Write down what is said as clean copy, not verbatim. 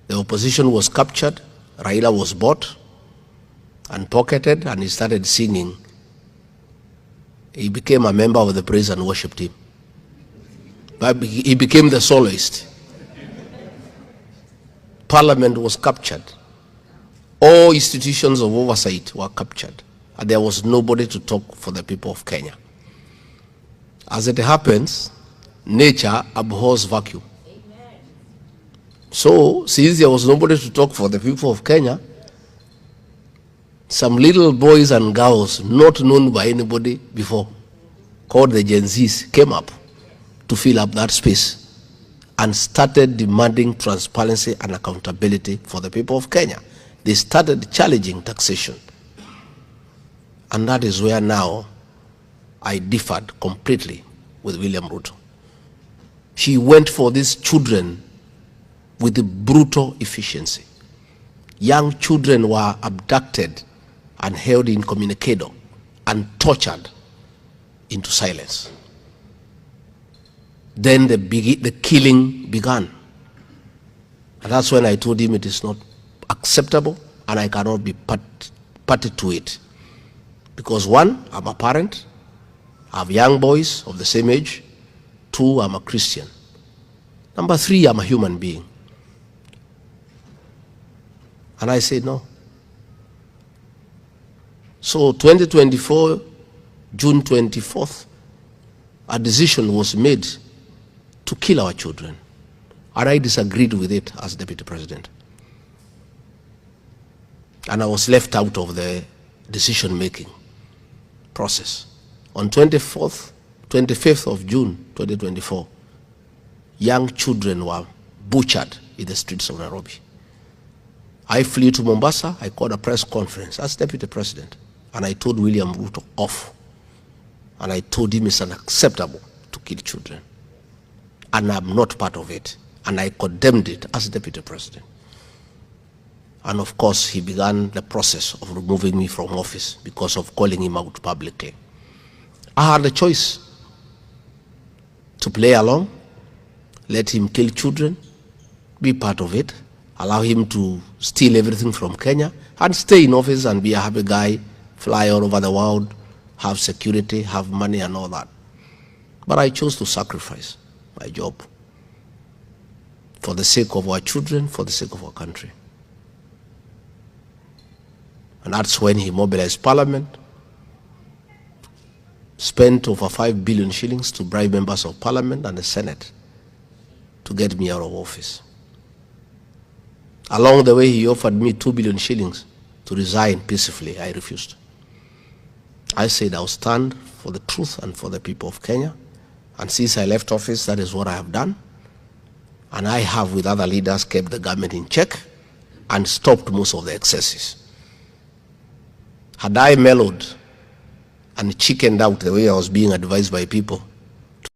The opposition was captured, Raila was bought and pocketed, and he started singing. He became a member of the praise and worship team. But he became the soloist. Parliament was captured. All institutions of oversight were captured. And there was nobody to talk for the people of Kenya. As it happens, nature abhors vacuum. Amen. So, since there was nobody to talk for the people of Kenya, some little boys and girls not known by anybody before, called the GENZs, came up to fill up that space and started demanding transparency and accountability for the people of Kenya. They started challenging taxation. And that is where now I differed completely with William Ruto. He went for these children with brutal efficiency. Young children were abducted and held incommunicado and tortured into silence. Then the killing began. And that's when I told him it is not acceptable and I cannot be party to it. Because one, I'm a parent, I have young boys of the same age. Two, I'm a Christian. Number three, I'm a human being. And I said no. So 2024, June 24th, a decision was made to kill our children. And I disagreed with it as Deputy President. And I was left out of the decision-making process. On 25th of June 2024, young children were butchered in the streets of Nairobi. I flew to Mombasa, I called a press conference as Deputy President, and I told William Ruto off. And I told him it's unacceptable to kill children. And I'm not part of it. And I condemned it as Deputy President. And of course, he began the process of removing me from office because of calling him out publicly. I had a choice to play along, let him kill children, be part of it, allow him to steal everything from Kenya, and stay in office and be a happy guy, fly all over the world, have security, have money and all that. But I chose to sacrifice my job for the sake of our children, for the sake of our country. And that's when he mobilized Parliament, spent over 5 billion shillings to bribe members of Parliament and the Senate to get me out of office. Along the way, he offered me 2 billion shillings to resign peacefully. I refused. I said I'll stand for the truth and for the people of Kenya. And since I left office, that is what I have done. And I have, with other leaders, kept the government in check and stopped most of the excesses. Had I mellowed and chickened out the way I was being advised by people,